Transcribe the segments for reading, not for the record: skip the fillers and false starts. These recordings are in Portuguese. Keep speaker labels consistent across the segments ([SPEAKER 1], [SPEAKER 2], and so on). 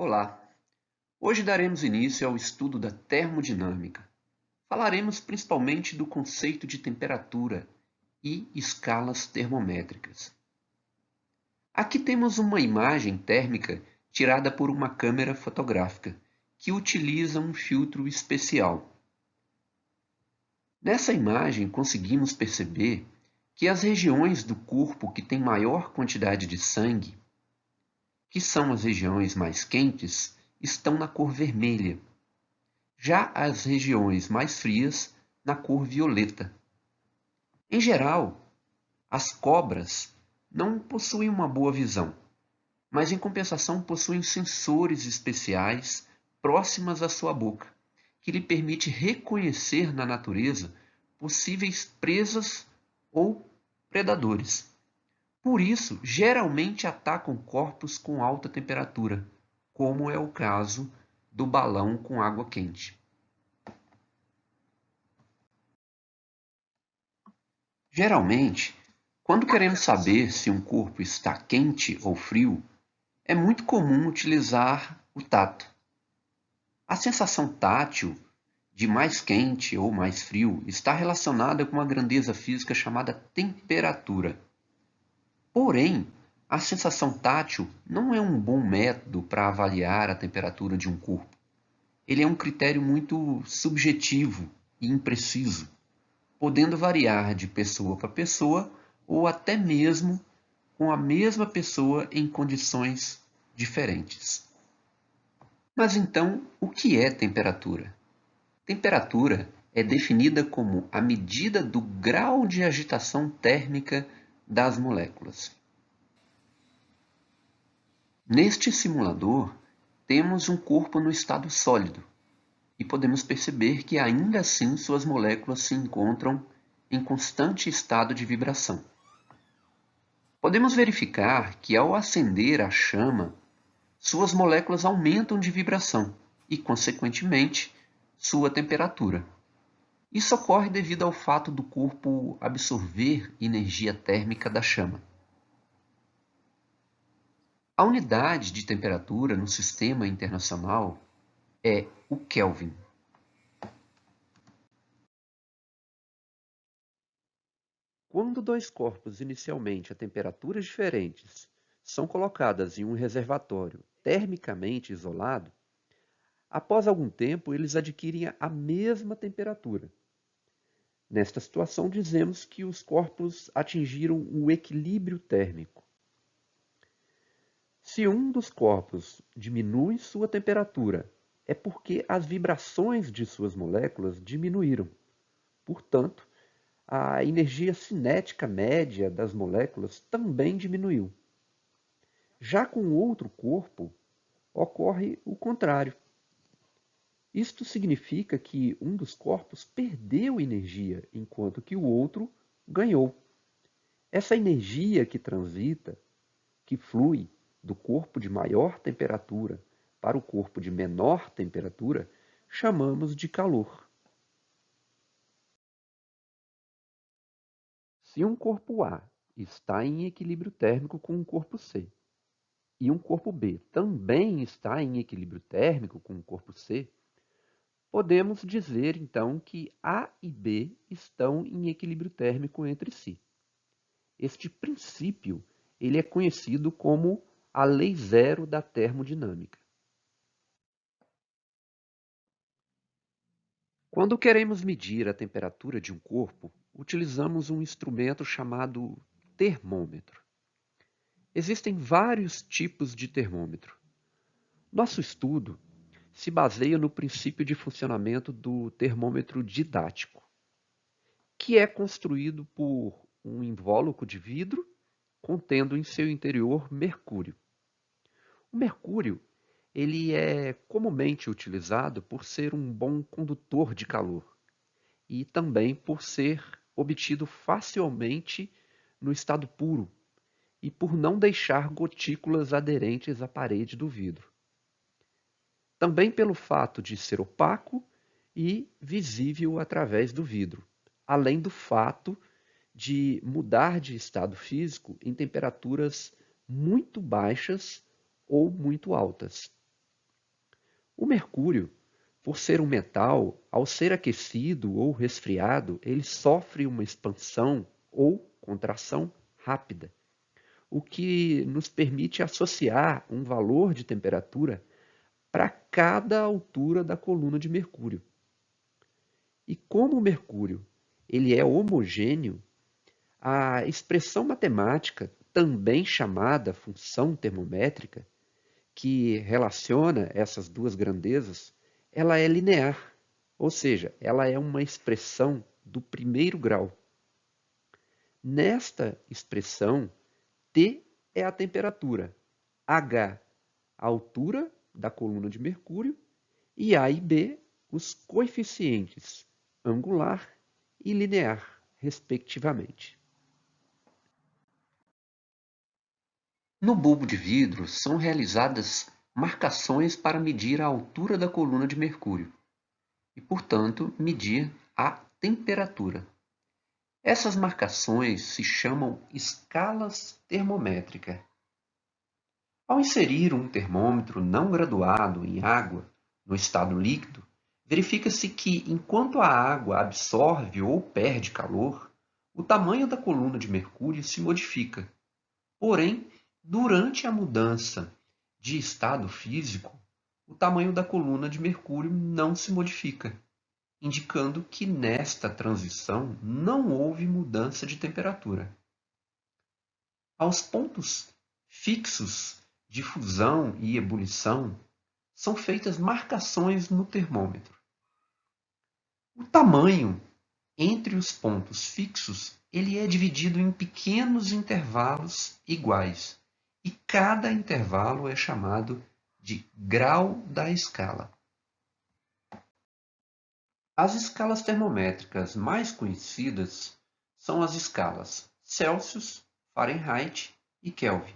[SPEAKER 1] Olá! Hoje daremos início ao estudo da termodinâmica. Falaremos principalmente do conceito de temperatura e escalas termométricas. Aqui temos uma imagem térmica tirada por uma câmera fotográfica, que utiliza um filtro especial. Nessa imagem conseguimos perceber que as regiões do corpo que têm maior quantidade de sangue, que são as regiões mais quentes, estão na cor vermelha. Já as regiões mais frias na cor violeta. Em geral, as cobras não possuem uma boa visão, mas em compensação possuem sensores especiais próximas à sua boca, que lhe permite reconhecer na natureza possíveis presas ou predadores. Por isso, geralmente atacam corpos com alta temperatura, como é o caso do balão com água quente. Geralmente, quando queremos saber se um corpo está quente ou frio, é muito comum utilizar o tato. A sensação tátil de mais quente ou mais frio está relacionada com uma grandeza física chamada temperatura. Porém, a sensação tátil não é um bom método para avaliar a temperatura de um corpo. Ele é um critério muito subjetivo e impreciso, podendo variar de pessoa para pessoa ou até mesmo com a mesma pessoa em condições diferentes. Mas então, o que é temperatura? Temperatura é definida como a medida do grau de agitação térmica das moléculas. Neste simulador, temos um corpo no estado sólido e podemos perceber que ainda assim suas moléculas se encontram em constante estado de vibração. Podemos verificar que ao acender a chama, suas moléculas aumentam de vibração e, consequentemente, sua temperatura. Isso ocorre devido ao fato do corpo absorver energia térmica da chama. A unidade de temperatura no sistema internacional é o Kelvin. Quando dois corpos inicialmente a temperaturas diferentes são colocadas em um reservatório termicamente isolado, após algum tempo eles adquirem a mesma temperatura. Nesta situação, dizemos que os corpos atingiram o equilíbrio térmico. Se um dos corpos diminui sua temperatura, é porque as vibrações de suas moléculas diminuíram. Portanto, a energia cinética média das moléculas também diminuiu. Já com outro corpo, ocorre o contrário. Isto significa que um dos corpos perdeu energia, enquanto que o outro ganhou. Essa energia que transita, que flui do corpo de maior temperatura para o corpo de menor temperatura, chamamos de calor. Se um corpo A está em equilíbrio térmico com um corpo C, e um corpo B também está em equilíbrio térmico com um corpo C, podemos dizer então que A e B estão em equilíbrio térmico entre si. Este princípio ele é conhecido como a lei zero da termodinâmica. Quando queremos medir a temperatura de um corpo, utilizamos um instrumento chamado termômetro. Existem vários tipos de termômetro. Nosso estudo se baseia no princípio de funcionamento do termômetro didático, que é construído por um invólucro de vidro contendo em seu interior mercúrio. O mercúrio ele é comumente utilizado por ser um bom condutor de calor e também por ser obtido facilmente no estado puro e por não deixar gotículas aderentes à parede do vidro. Também pelo fato de ser opaco e visível através do vidro, além do fato de mudar de estado físico em temperaturas muito baixas ou muito altas. O mercúrio, por ser um metal, ao ser aquecido ou resfriado, ele sofre uma expansão ou contração rápida, o que nos permite associar um valor de temperatura para cada altura da coluna de mercúrio. E como o mercúrio ele é homogêneo, a expressão matemática, também chamada função termométrica, que relaciona essas duas grandezas, ela é linear, ou seja, ela é uma expressão do primeiro grau. Nesta expressão, T é a temperatura, H a altura da coluna de mercúrio e A e B os coeficientes angular e linear, respectivamente. No bulbo de vidro são realizadas marcações para medir a altura da coluna de mercúrio e, portanto, medir a temperatura. Essas marcações se chamam escalas termométricas. Ao inserir um termômetro não graduado em água no estado líquido, verifica-se que, enquanto a água absorve ou perde calor, o tamanho da coluna de mercúrio se modifica. Porém, durante a mudança de estado físico, o tamanho da coluna de mercúrio não se modifica, indicando que nesta transição não houve mudança de temperatura. Aos pontos fixos de fusão e ebulição são feitas marcações no termômetro. O tamanho entre os pontos fixos ele é dividido em pequenos intervalos iguais, e cada intervalo é chamado de grau da escala. As escalas termométricas mais conhecidas são as escalas Celsius, Fahrenheit e Kelvin.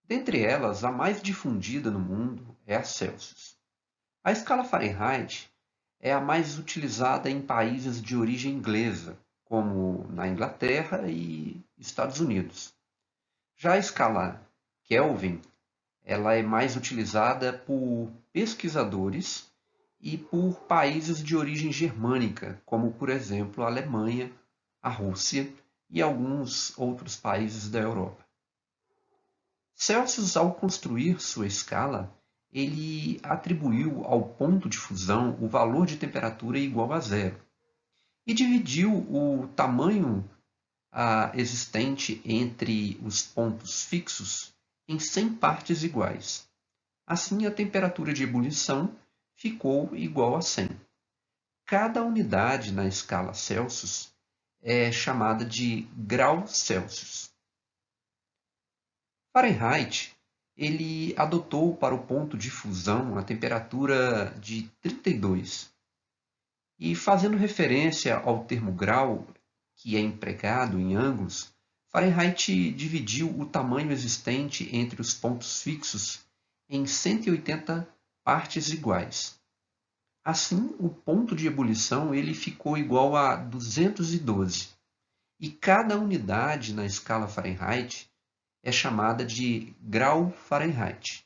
[SPEAKER 1] Dentre elas, a mais difundida no mundo é a Celsius. A escala Fahrenheit é a mais utilizada em países de origem inglesa, como na Inglaterra e Estados Unidos. Já a escala Kelvin, ela é mais utilizada por pesquisadores e por países de origem germânica, como por exemplo a Alemanha, a Rússia e alguns outros países da Europa. Celsius, ao construir sua escala, ele atribuiu ao ponto de fusão o valor de temperatura igual a zero e dividiu o tamanho existente entre os pontos fixos em 100 partes iguais. Assim, a temperatura de ebulição ficou igual a 100. Cada unidade na escala Celsius é chamada de grau Celsius. Fahrenheit ele adotou para o ponto de fusão a temperatura de 32. E fazendo referência ao termo grau, que é empregado em ângulos, Fahrenheit dividiu o tamanho existente entre os pontos fixos em 180 partes iguais. Assim, o ponto de ebulição ele ficou igual a 212, e cada unidade na escala Fahrenheit é chamada de grau Fahrenheit.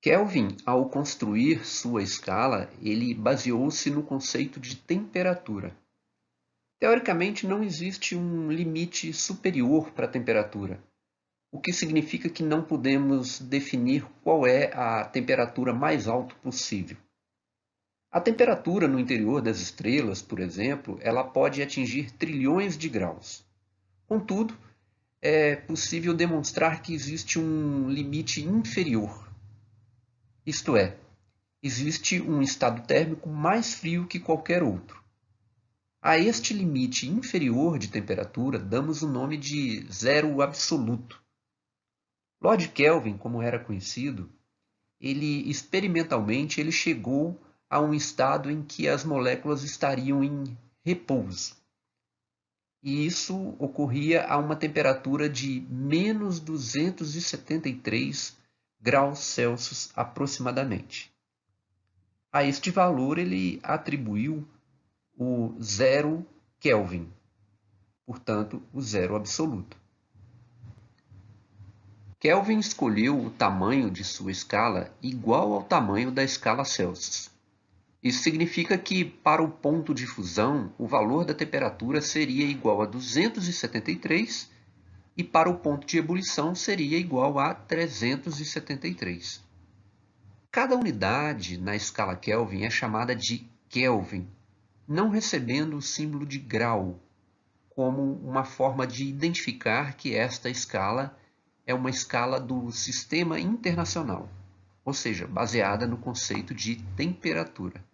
[SPEAKER 1] Kelvin, ao construir sua escala, ele baseou-se no conceito de temperatura. Teoricamente, não existe um limite superior para a temperatura, o que significa que não podemos definir qual é a temperatura mais alta possível. A temperatura no interior das estrelas, por exemplo, ela pode atingir trilhões de graus. Contudo, é possível demonstrar que existe um limite inferior. Isto é, existe um estado térmico mais frio que qualquer outro. A este limite inferior de temperatura damos o nome de zero absoluto. Lord Kelvin, como era conhecido, ele experimentalmente ele chegou a um estado em que as moléculas estariam em repouso. E isso ocorria a uma temperatura de menos 273 graus Celsius aproximadamente. A este valor ele atribuiu o zero Kelvin, portanto, o zero absoluto. Kelvin escolheu o tamanho de sua escala igual ao tamanho da escala Celsius. Isso significa que, para o ponto de fusão, o valor da temperatura seria igual a 273 e para o ponto de ebulição seria igual a 373. Cada unidade na escala Kelvin é chamada de Kelvin, não recebendo o símbolo de grau, como uma forma de identificar que esta escala é uma escala do Sistema Internacional, ou seja, baseada no conceito de temperatura.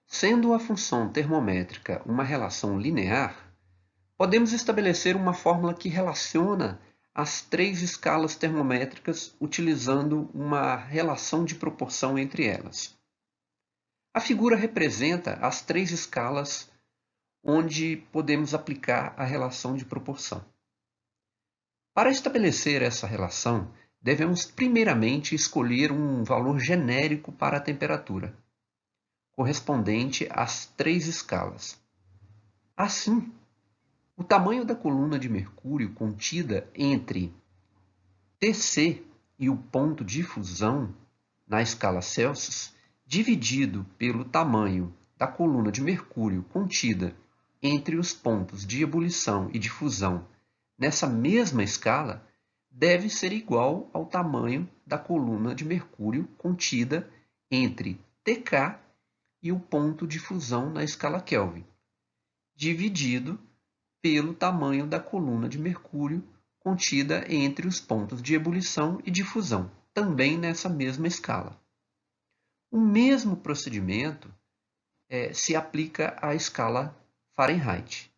[SPEAKER 1] Sendo a função termométrica uma relação linear, podemos estabelecer uma fórmula que relaciona as três escalas termométricas utilizando uma relação de proporção entre elas. A figura representa as três escalas onde podemos aplicar a relação de proporção. Para estabelecer essa relação, devemos primeiramente escolher um valor genérico para a temperatura, correspondente às três escalas. Assim, o tamanho da coluna de mercúrio contida entre Tc e o ponto de fusão na escala Celsius, dividido pelo tamanho da coluna de mercúrio contida entre os pontos de ebulição e de fusão nessa mesma escala, deve ser igual ao tamanho da coluna de mercúrio contida entre Tk e o ponto de fusão na escala Kelvin, dividido pelo tamanho da coluna de mercúrio contida entre os pontos de ebulição e de fusão, também nessa mesma escala. O mesmo procedimento se aplica à escala Fahrenheit.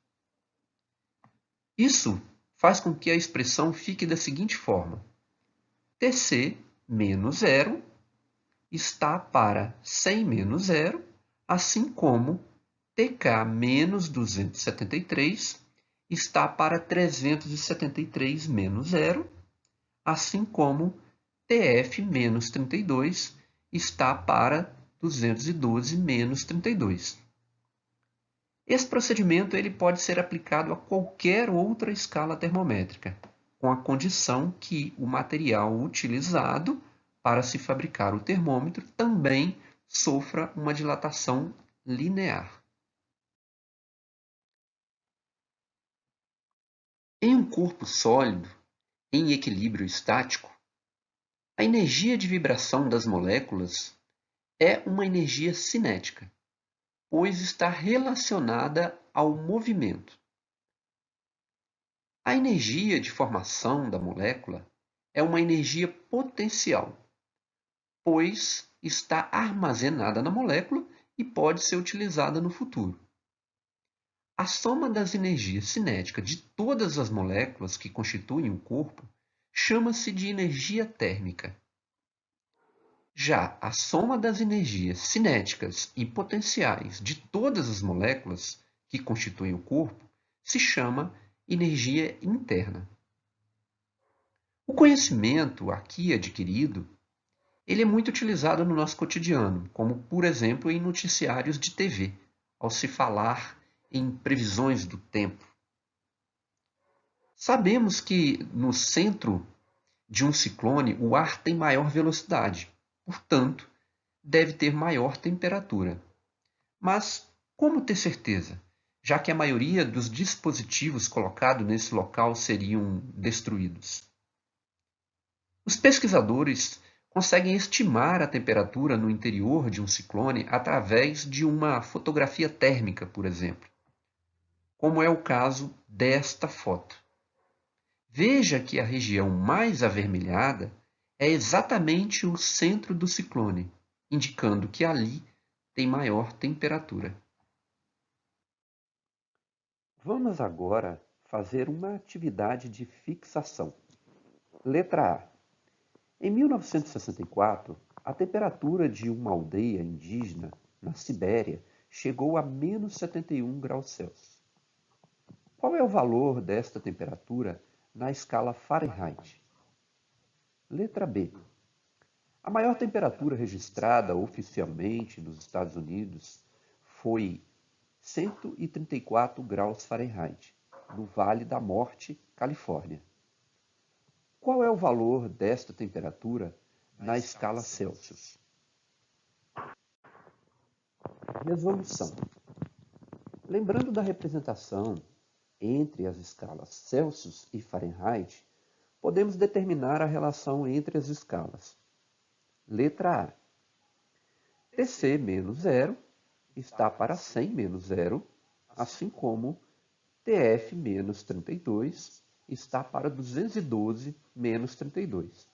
[SPEAKER 1] Isso faz com que a expressão fique da seguinte forma: Tc menos zero está para 100 menos zero, assim como Tk menos 273 está para 373 menos zero, assim como Tf menos 32 está para 212 menos 32. Esse procedimento ele pode ser aplicado a qualquer outra escala termométrica, com a condição que o material utilizado para se fabricar o termômetro também sofra uma dilatação linear. Em um corpo sólido, em equilíbrio estático, a energia de vibração das moléculas é uma energia cinética, pois está relacionada ao movimento. A energia de formação da molécula é uma energia potencial, pois está armazenada na molécula e pode ser utilizada no futuro. A soma das energias cinéticas de todas as moléculas que constituem o corpo chama-se de energia térmica. Já a soma das energias cinéticas e potenciais de todas as moléculas que constituem o corpo se chama energia interna. O conhecimento aqui adquirido, ele é muito utilizado no nosso cotidiano, como por exemplo em noticiários de TV, ao se falar em previsões do tempo. Sabemos que no centro de um ciclone o ar tem maior velocidade, portanto, deve ter maior temperatura. Mas como ter certeza, já que a maioria dos dispositivos colocados nesse local seriam destruídos? Os pesquisadores conseguem estimar a temperatura no interior de um ciclone através de uma fotografia térmica, por exemplo, como é o caso desta foto. Veja que a região mais avermelhada é exatamente o centro do ciclone, indicando que ali tem maior temperatura. Vamos agora fazer uma atividade de fixação. Letra A. Em 1964, a temperatura de uma aldeia indígena na Sibéria chegou a menos 71 graus Celsius. Qual é o valor desta temperatura na escala Fahrenheit? Letra B. A maior temperatura registrada oficialmente nos Estados Unidos foi 134 graus Fahrenheit. no Vale da Morte, Califórnia. Qual é o valor desta temperatura na escala Celsius? Resolução. Lembrando da representação entre as escalas Celsius e Fahrenheit, podemos determinar a relação entre as escalas. Letra A. Tc menos 0 está para 100 menos 0, assim como Tf menos 32 está para 212 menos 32.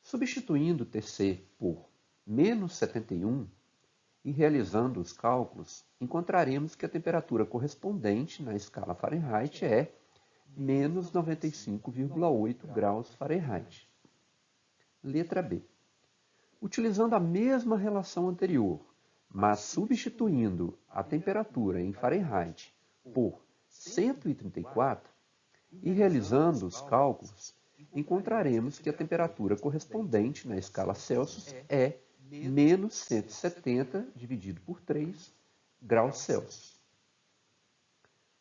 [SPEAKER 1] Substituindo Tc por menos 71 e realizando os cálculos, encontraremos que a temperatura correspondente na escala Fahrenheit é menos 95,8 graus Fahrenheit. Letra B. Utilizando a mesma relação anterior, mas substituindo a temperatura em Fahrenheit por 134 e realizando os cálculos, encontraremos que a temperatura correspondente na escala Celsius é menos 170 dividido por 3 graus Celsius.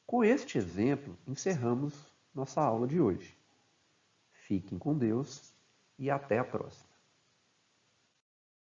[SPEAKER 1] Com este exemplo, encerramos nossa aula de hoje. Fiquem com Deus e até a próxima.